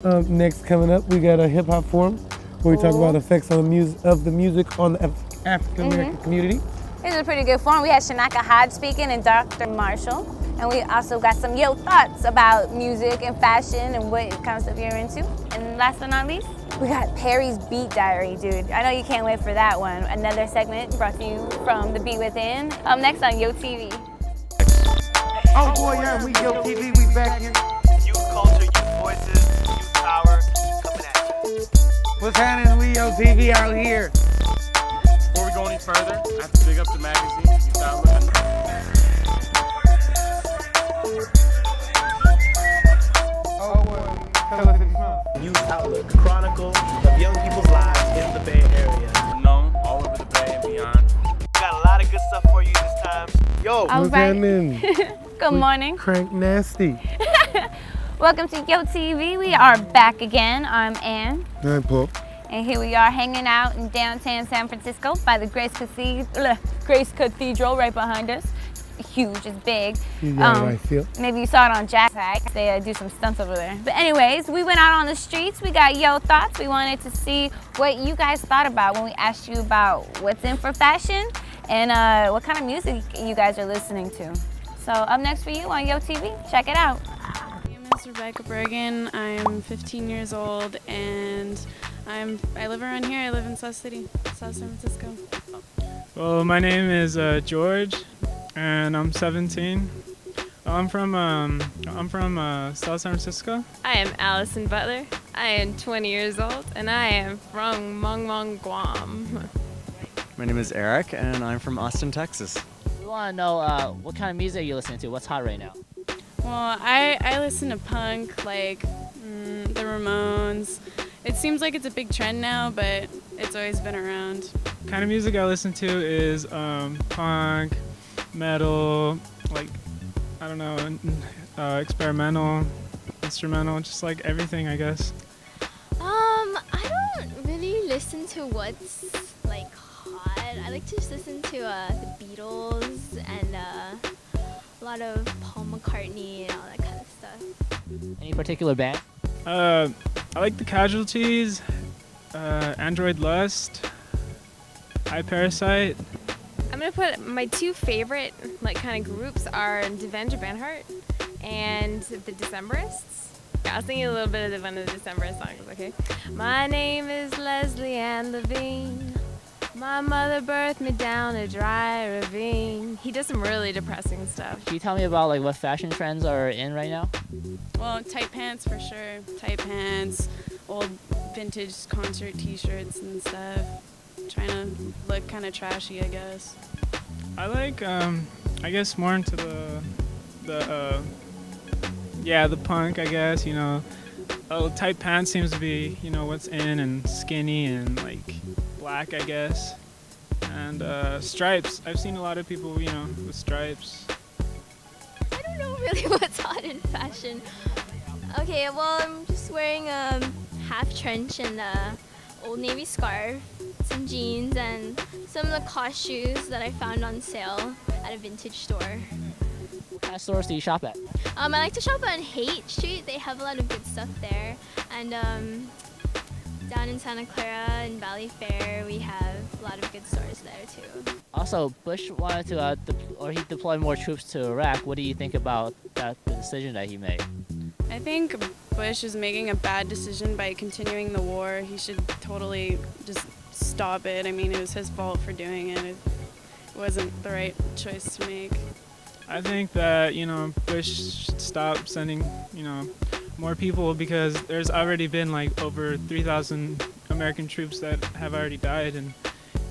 Next coming up, we got a hip hop forum where we talk about effects on the music on the African American community. It was a pretty good forum. We had Shanaka Hodge speaking and Dr. Marshall, and we also got some thoughts about music and fashion and what kind of stuff you're into. And last but not least, we got Perry's Beat Diary, dude. I know you can't wait for that one. Another segment brought to you from The Beat Within. Next on YoTV. Oh boy, yeah, we YoTV, we back here. Youth culture, youth voices, youth power, coming at you. What's happening? We YoTV out here. Before we go any further, I have to big up the magazine. Youth Outlook. Oh boy, tell us if you smell. Youth Outlook, chronicle of young people's lives in the Bay Area. Known all over the Bay and beyond. We got a lot of good stuff for you this time. Yo, What's happening? Good morning. Crank nasty. Welcome to YoTV. We are back again. I'm Ann. I'm Paul. And here we are hanging out in downtown San Francisco by the Grace Cathedral right behind us. It's huge, it's big. You know how I feel. Maybe you saw it on Jack's Hack. They do some stunts over there. But anyways, we went out on the streets. We got Yo Thoughts. We wanted to see what you guys thought about when we asked you about what's in for fashion and what kind of music you guys are listening to. So up next for you on YoTV, check it out. My name is Rebecca Bergen. I'm 15 years old and I live around here. I live in South City, South San Francisco. Well, my name is George, and I'm 17. I'm from South San Francisco. I am Allison Butler. I am 20 years old, and I am from Mong, Guam. My name is Eric, and I'm from Austin, Texas. We want to know what kind of music you're listening to. What's hot right now? Well, I listen to punk, like the Ramones. It seems like it's a big trend now, but it's always been around. Kind of music I listen to is punk, metal, like, I don't know, experimental, instrumental, just like everything, I guess. I don't really listen to what's like hot. I like to just listen to the Beatles and a lot of Paul McCartney and all that kind of stuff. Any particular band? I like the Casualties, Android Lust, I Parasite. I'm gonna put my two favorite kind of groups are Devendra Banhart and the Decemberists. I'll sing you a little bit of one of the Decemberist songs, okay? My name is Leslie Ann Levine. My mother birthed me down a dry ravine. He does some really depressing stuff. Can you tell me about what fashion trends are in right now? Well, tight pants for sure. Tight pants, old vintage concert t-shirts and stuff. Trying to look kind of trashy, I guess. I like, I guess more into the punk, I guess, tight pants seems to be, what's in, and skinny and like black, I guess. And stripes. I've seen a lot of people, with stripes. I don't know really what's hot in fashion. Okay, well, I'm just wearing a half trench and a Old Navy scarf, some jeans, and some Lacoste shoes that I found on sale at a vintage store. What kind of stores do you shop at? I like to shop on Haight Street. They have a lot of good stuff there. And down in Santa Clara and Valley Fair, we have a lot of good stores there too. Also, Bush wanted to, he deployed more troops to Iraq. What do you think about the decision that he made? I think Bush is making a bad decision by continuing the war. He should totally just stop it. I mean, it was his fault for doing it. It wasn't the right choice to make. I think that, Bush should stop sending, more people because there's already been over 3,000 American troops that have already died, and,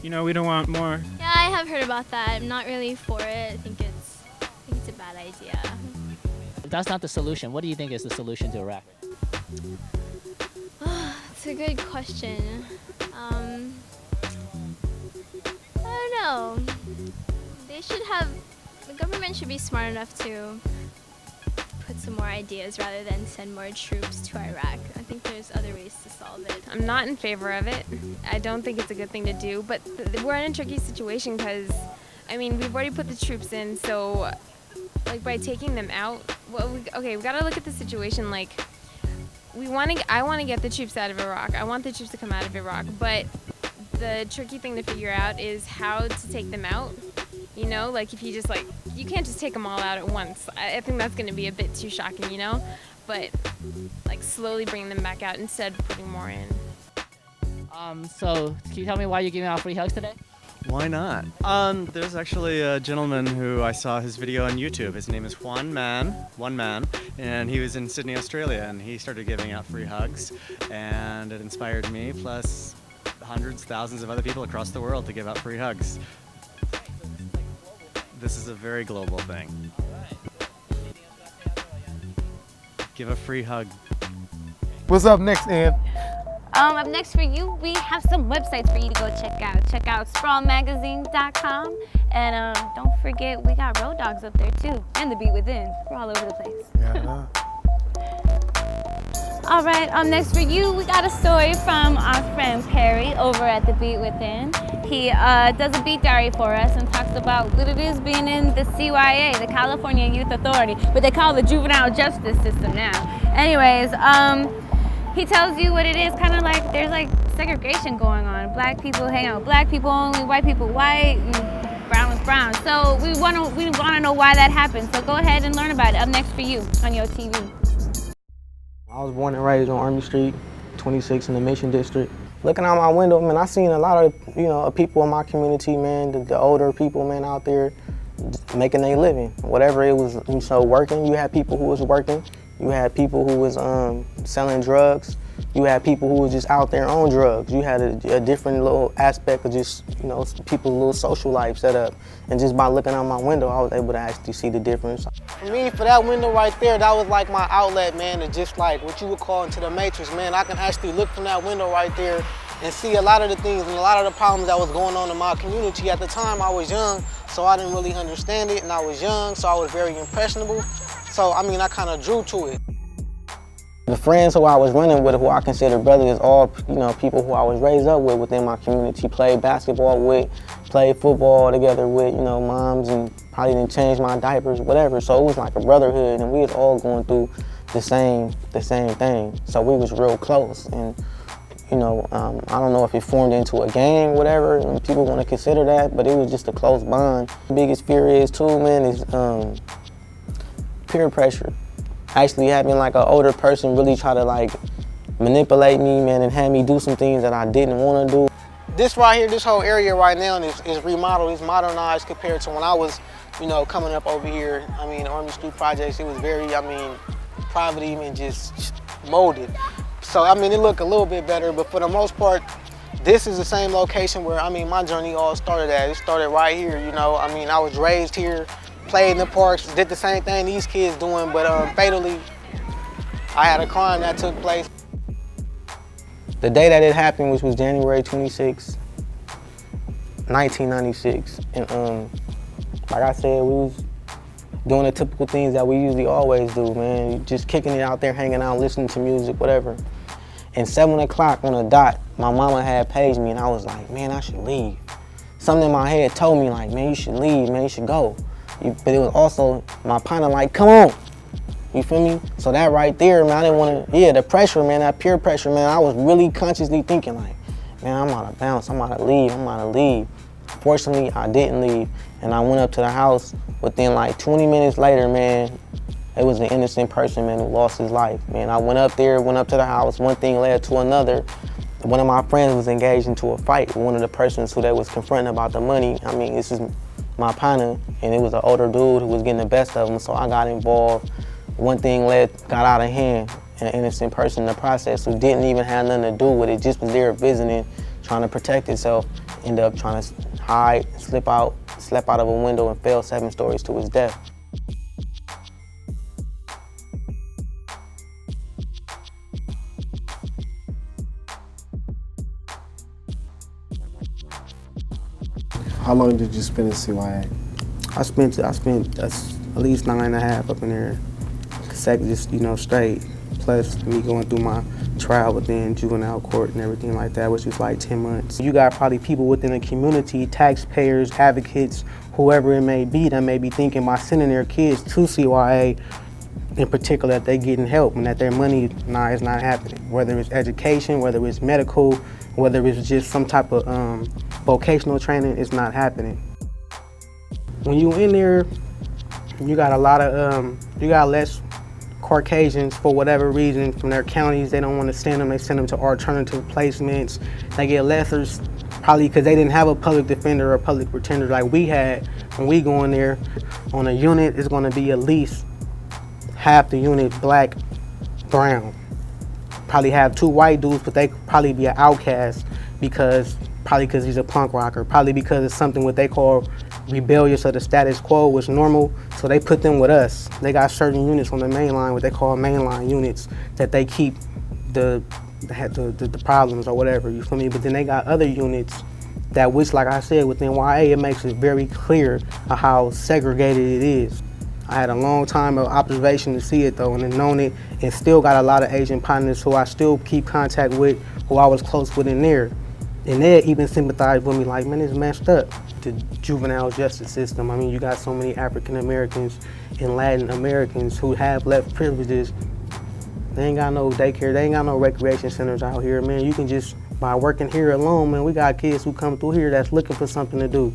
we don't want more. Yeah, I have heard about that. I'm not really for it. I think it's a bad idea. If that's not the solution, what do you think is the solution to Iraq? It's a good question. I don't know. The government should be smart enough to put some more ideas rather than send more troops to Iraq. I think there's other ways to solve it. I'm not in favor of it. I don't think it's a good thing to do, but we're in a tricky situation because, we've already put the troops in, so by taking them out, we gotta look at the situation I want to get the troops out of Iraq. I want the troops to come out of Iraq, but the tricky thing to figure out is how to take them out. You know, like if you just you can't just take them all out at once. I think that's going to be a bit too shocking, you know? But like slowly bring them back out instead of putting more in. So can you tell me why you're giving out free hugs today? Why not? There's actually a gentleman who I saw his video on YouTube. His name is One Man, and he was in Sydney, Australia, and he started giving out free hugs, and it inspired me, plus hundreds, thousands of other people across the world to give out free hugs. This is a very global thing. Give a free hug. What's up next, Ann? Up next for you, we have some websites for you to go check out. Check out sprawlmagazine.com, and don't forget we got Road Dogs up there too, and The Beat Within. We're all over the place. Yeah. All right, next for you, we got a story from our friend Perry over at The Beat Within. He does a beat diary for us and talks about what it is being in the CYA, the California Youth Authority, but they call it the juvenile justice system now. Anyways, he tells you what it is, kind of like there's like segregation going on. Black people hang out with black people only, white people white, and brown with brown. So we want to know why that happens. So go ahead and learn about it. Up next for you on YOTV. I was born and raised on Army Street, 26 in the Mission District. Looking out my window, man, I seen a lot of, people in my community, man, the older people, man, out there making their living. Whatever it was, working. You had people who was working. You had people who was selling drugs. You had people who was just out there on drugs. You had a different little aspect of just, people's little social life set up. And just by looking out my window, I was able to actually see the difference. For me, for that window right there, that was like my outlet, man, to just like what you would call into the matrix, man. I can actually look from that window right there and see a lot of the things and a lot of the problems that was going on in my community. At the time, I was young, so I didn't really understand it, and I was young, so I was very impressionable. So, I kind of drew to it. The friends who I was running with, who I consider brothers, is all, people who I was raised up with within my community, played basketball with, played football together with, moms, and probably didn't change my diapers, whatever. So it was like a brotherhood, and we was all going through the same thing. So we was real close, and I don't know if it formed into a gang, whatever, and people want to consider that, but it was just a close bond. The biggest fear is too, man, is peer pressure. Actually having like an older person really try to like manipulate me, man, and have me do some things that I didn't want to do. This right here, this whole area right now is remodeled, it's modernized compared to when I was, coming up over here. Army Street Projects, it was very, private, even just molded. So, it looked a little bit better, but for the most part, this is the same location where, my journey all started at. It started right here, I was raised here, played in the parks, did the same thing these kids doing, but fatally, I had a crime that took place. The day that it happened, which was January 26, 1996, and like I said, we was doing the typical things that we usually always do, man. Just kicking it out there, hanging out, listening to music, whatever. And 7 o'clock on the dot, my mama had paged me, and I was like, man, I should leave. Something in my head told me, like, man, you should leave, man, you should go. But it was also my partner like, come on, you feel me? So that right there, man, I didn't want to, the pressure, man, that peer pressure, man, I was really consciously thinking like, man, I'm out of bounds, I'm out to leave. Fortunately, I didn't leave, and I went up to the house. Within like 20 minutes later, man, it was an innocent person, man, who lost his life, man. I went up there, went up to the house, one thing led to another. One of my friends was engaged into a fight with one of the persons who they was confronting about the money. This is my partner, and it was an older dude who was getting the best of him, so I got involved. One thing got out of hand, an innocent person in the process who didn't even have nothing to do with it, just was there visiting, trying to protect itself, ended up trying to hide, slept out of a window and fell 7 stories to his death. How long did you spend in CYA? I spent at least 9.5 up in there, just straight. Plus me going through my trial within juvenile court and everything like that, which was like 10 months. You got probably people within the community, taxpayers, advocates, whoever it may be, that may be thinking by sending their kids to CYA, in particular that they getting help and that their money is not happening. Whether it's education, whether it's medical, whether it's just some type of vocational training, it's not happening. When you in there, you got a lot of, you got less Caucasians for whatever reason from their counties. They don't want to send them. They send them to alternative placements. They get lessers, probably because they didn't have a public defender or public pretender like we had. When we go in there, on a unit, it's going to be at least half the unit black, brown. Probably have 2 white dudes, but they could probably be an outcast because he's a punk rocker. Probably because it's something what they call rebellious of the status quo was normal, so they put them with us. They got certain units on the main line, what they call mainline units, that they keep the problems or whatever, you feel me? But then they got other units that, which like I said, within YA, it makes it very clear of how segregated it is. I had a long time of observation to see it though, and then known it, and still got a lot of Asian partners who I still keep contact with, who I was close with in there. And they even sympathized with me like, man, it's messed up, the juvenile justice system. I mean, you got so many African Americans and Latin Americans who have less privileges. They ain't got no daycare, they ain't got no recreation centers out here, man. You can just, by working here alone, man, we got kids who come through here that's looking for something to do.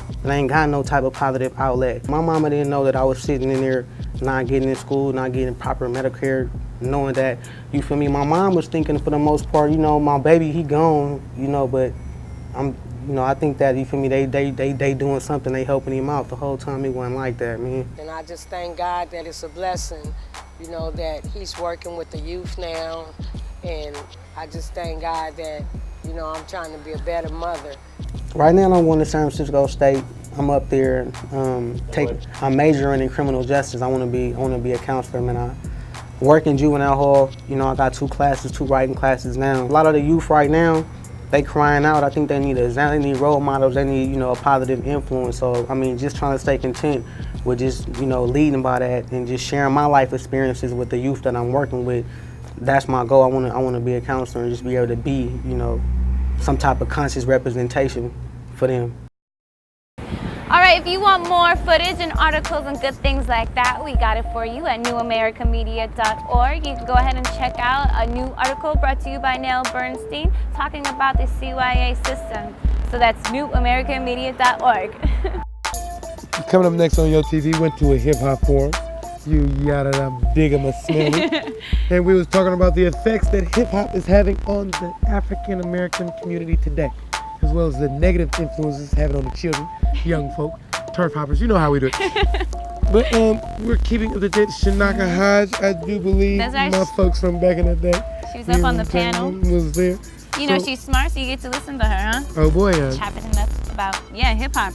And they ain't got no type of positive outlet. My mama didn't know that I was sitting in there not getting in school, not getting proper Medicare, knowing that, you feel me? My mom was thinking for the most part, you know, my baby, he gone, you know, but I think that, you feel me, they doing something, they helping him out. The whole time it wasn't like that, man. And I just thank God that it's a blessing, you know, that he's working with the youth now. And I just thank God that, you know, I'm trying to be a better mother. Right now I'm going to San Francisco State. I'm up there, I'm majoring in criminal justice. I want to be a counselor, man. I work in juvenile hall. You know, I got 2 writing classes now. A lot of the youth right now, they crying out. I think they need they need role models. They need, you know, a positive influence. So, I mean, just trying to stay content with just, you know, leading by that and just sharing my life experiences with the youth that I'm working with. That's my goal. I want to be a counselor and just be able to be, you know, some type of conscious representation for them. All right, if you want more footage and articles and good things like that, we got it for you at newamericamedia.org. You can go ahead and check out a new article brought to you by Nell Bernstein talking about the CYA system. So that's newamericamedia.org. Coming up next on Yo TV, went to a hip hop forum. You yada da dig 'em a smelly. And we was talking about the effects that hip hop is having on the African American community today, as well as the negative influences having on the children, young folk, turf hoppers. You know how we do it. But we're keeping up to date. Shanaka Hodge, I do believe, my folks from back in the day. She was up on the panel. Was there. You know, she's smart, so you get to listen to her, huh? Oh boy, chopping it up about, hip hop.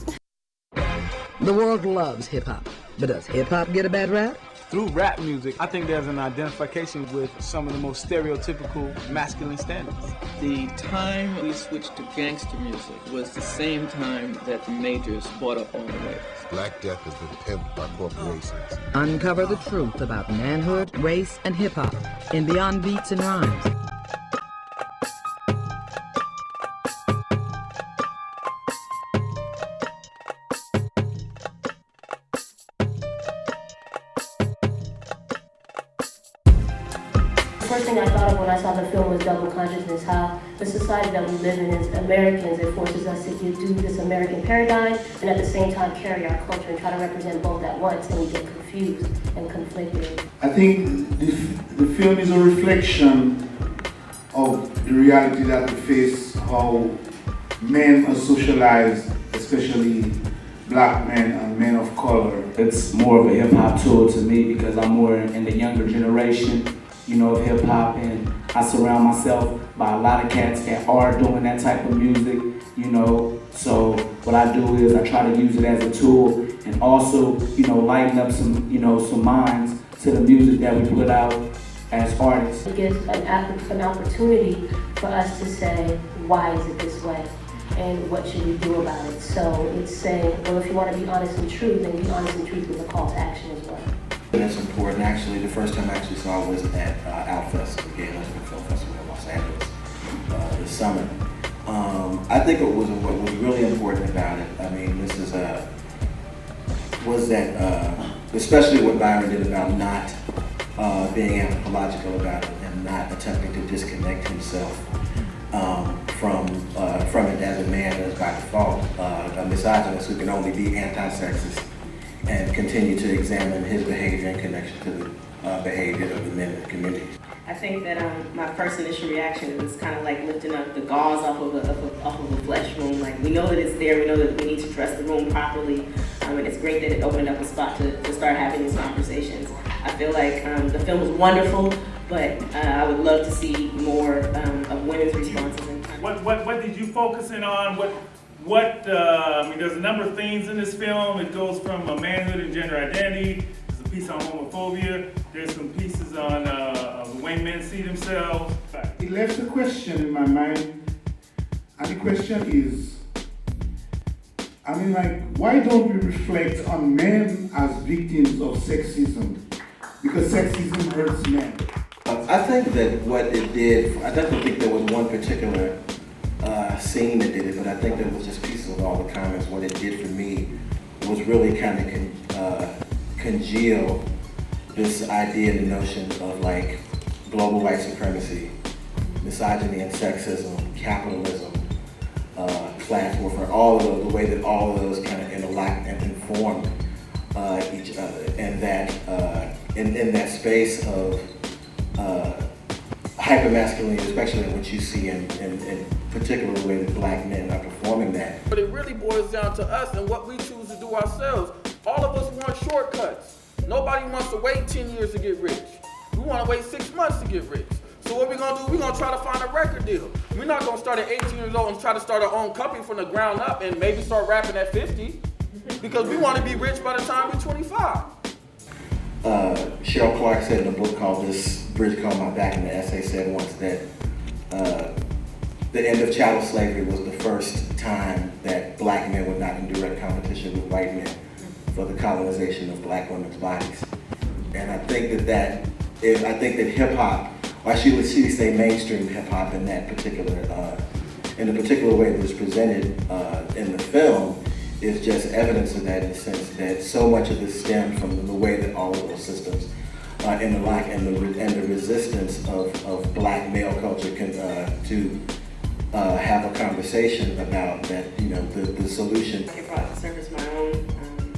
The world loves hip hop, but does hip hop get a bad rap? Through rap music, I think there's an identification with some of the most stereotypical masculine standards. The time we switched to gangster music was the same time that the majors bought up all the labels. Black Death has been pimped by corporations. Uncover the truth about manhood, race, and hip hop in Beyond Beats and Rhymes. The first thing I thought of when I saw the film was double consciousness, how the society that we live in as Americans, it forces us to do this American paradigm and at the same time carry our culture and try to represent both at once, and we get confused and conflicted. I think the film is a reflection of the reality that we face, how men are socialized, especially black men and men of color. It's more of a hip hop tool to me because I'm more in the younger generation, you know, of hip hop, and I surround myself by a lot of cats that are doing that type of music, you know. So what I do is I try to use it as a tool and also, you know, lighten up some, you know, some minds to the music that we put out as artists. It gives an opportunity for us to say, why is it this way? And what should we do about it? So it's saying, well, if you want to be honest and true, then be honest and true with a call to action as well. That's important. Actually, the first time I actually saw it was at Outfest, the Gay Lesbian Film Festival in Los Angeles this summer. I think what was really important about it, I mean, this is was that, especially what Byron did about not being anthropological about it and not attempting to disconnect himself from it as a man that is by default a misogynist who can only be anti-sexist and continue to examine his behavior in connection to the behavior of the men in the community. I think that my first initial reaction is kind of like lifting up the gauze off of a flesh wound. Like, we know that it's there, we know that we need to dress the room properly, and it's great that it opened up a spot to start having these conversations. I feel like the film was wonderful, but I would love to see more of women's responses. What did you focus in on? I mean, there's a number of themes in this film. It goes from manhood and gender identity. There's a piece on homophobia. There's some pieces on the way men see themselves. It left a question in my mind, and the question is, I mean, like, why don't we reflect on men as victims of sexism? Because sexism hurts men. I think that what it did, I definitely think there was one particular scene that did it, but I think there was just pieces of all the comments. What it did for me was really kind of congeal this idea and the notion of like global white supremacy, misogyny and sexism, capitalism, class warfare, all of those, the way that all of those kind of interlock and inform each other, and that in that space of hypermasculinity, especially in what you see in particular the way that black men are performing that. But it really boils down to us and what we choose to do ourselves. All of us want shortcuts. Nobody wants to wait 10 years to get rich. We want to wait 6 months to get rich. So what we're going to do, we're going to try to find a record deal. We're not going to start at 18 years old and try to start our own company from the ground up and maybe start rapping at 50. Because we want to be rich by the time we're 25. Cheryl Clark said in a book called This Bridge Called My Back, in the essay said once that the end of chattel slavery was the first time that black men were not in direct competition with white men for the colonization of black women's bodies. And I think that hip hop, or I should say mainstream hip hop in that particular, in the particular way that was presented in the film, is just evidence of that, in the sense that so much of this stemmed from the way that all of those systems interlock and the resistance of black male culture to have a conversation about that, you know, the solution. It brought to surface my own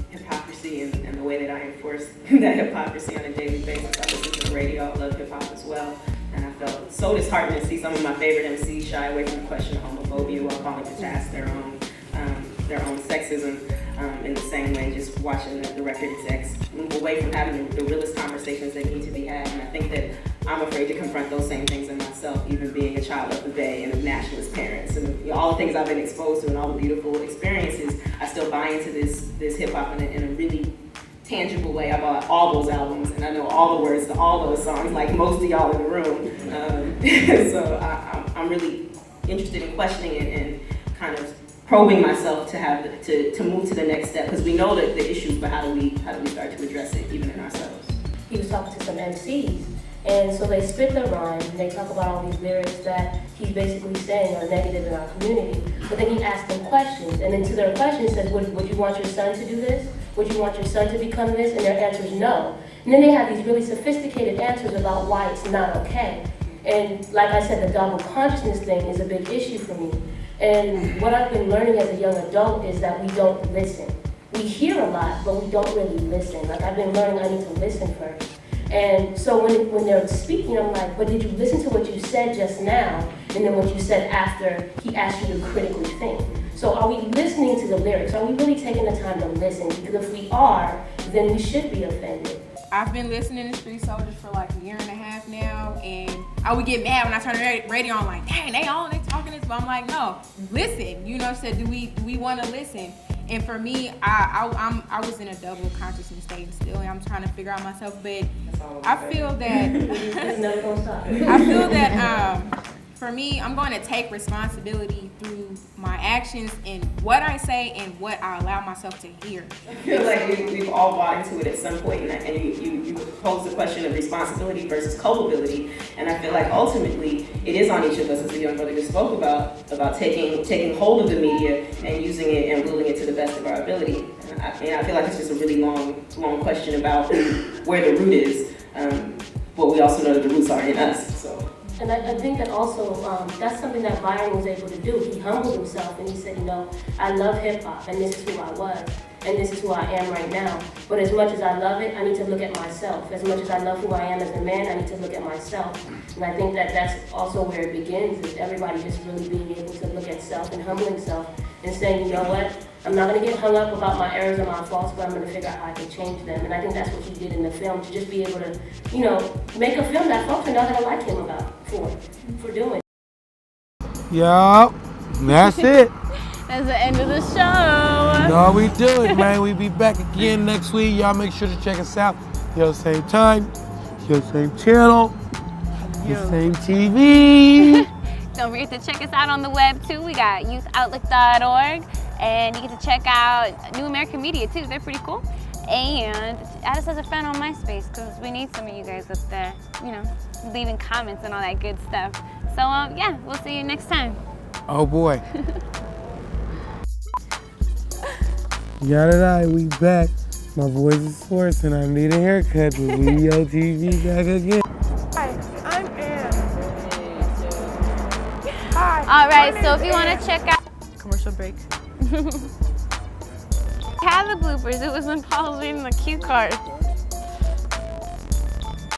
hypocrisy and the way that I enforce that hypocrisy on a daily basis. I listen to the radio, I love hip hop as well, and I felt so disheartened to see some of my favorite MCs shy away from the question of homophobia while calling to task their own sexism in the same way, just watching the record execs move away from having the realest conversations that need to be had. And I think that I'm afraid to confront those same things in myself, even being a child of the Bay and of nationalist parents. And you know, all the things I've been exposed to and all the beautiful experiences, I still buy into this hip hop in a really tangible way. I bought all those albums and I know all the words to all those songs, like most of y'all in the room. So I'm really interested in questioning it and kind of probing myself to move to the next step, because we know that the issues, but how do we start to address it even in ourselves? He was talking to some MCs, and so they spit their rhymes and they talk about all these lyrics that he's basically saying are negative in our community. But then he asked them questions, and then to their questions says, would you want your son to do this? Would you want your son to become this? And their answer is no. And then they have these really sophisticated answers about why it's not okay. And like I said, the double consciousness thing is a big issue for me. And what I've been learning as a young adult is that we don't listen. We hear a lot, but we don't really listen. Like, I've been learning I need to listen first. And so when they're speaking, I'm like, but did you listen to what you said just now, and then what you said after he asked you to critically think? So are we listening to the lyrics? Are we really taking the time to listen? Because if we are, then we should be offended. I've been listening to Street Soldiers for like a year and a half now, and I would get mad when I turn the radio on, like, dang, they talking this, but I'm like, no, listen. You know what I'm saying? Do we want to listen? And for me, I was in a double consciousness state still, and I'm trying to figure out myself. But I feel that for me, I'm going to take responsibility through my actions and what I say and what I allow myself to hear. I feel like we've all bought into it at some point, and you pose the question of responsibility versus culpability, and I feel like ultimately it is on each of us, as the young brother just spoke about taking hold of the media and using it and wielding it to the best of our ability. And I feel like it's just a really long question about where the root is. but we also know that the roots are in us, so. And I think that also, that's something that Byron was able to do. He humbled himself and he said, you know, I love hip hop and this is who I was and this is who I am right now. But as much as I love it, I need to look at myself. As much as I love who I am as a man, I need to look at myself. And I think that that's also where it begins, is everybody just really being able to look at self and humbling self and saying, you know what, I'm not gonna get hung up about my errors and my faults, but I'm gonna figure out how I can change them. And I think that's what he did in the film, to just be able to, you know, make a film that folks are not gonna like him for doing. Yup, that's it. That's the end of the show. No, we do it, man. We be back again next week. Y'all make sure to check us out. Yo, same time, yo, same channel, yo, same TV. Don't forget to check us out on the web too. We got youthoutlook.org, and you get to check out New American Media too. They're pretty cool. And add us as a friend on MySpace, because we need some of you guys up there, you know, leaving comments and all that good stuff. So yeah, we'll see you next time. Oh boy. Yada, we back. My voice is hoarse and I need a haircut, but we yotv back again. Hi, I'm Ann. Hi. All right, so if you want to check out commercial break. have the bloopers. It was when Paul was reading the cue card.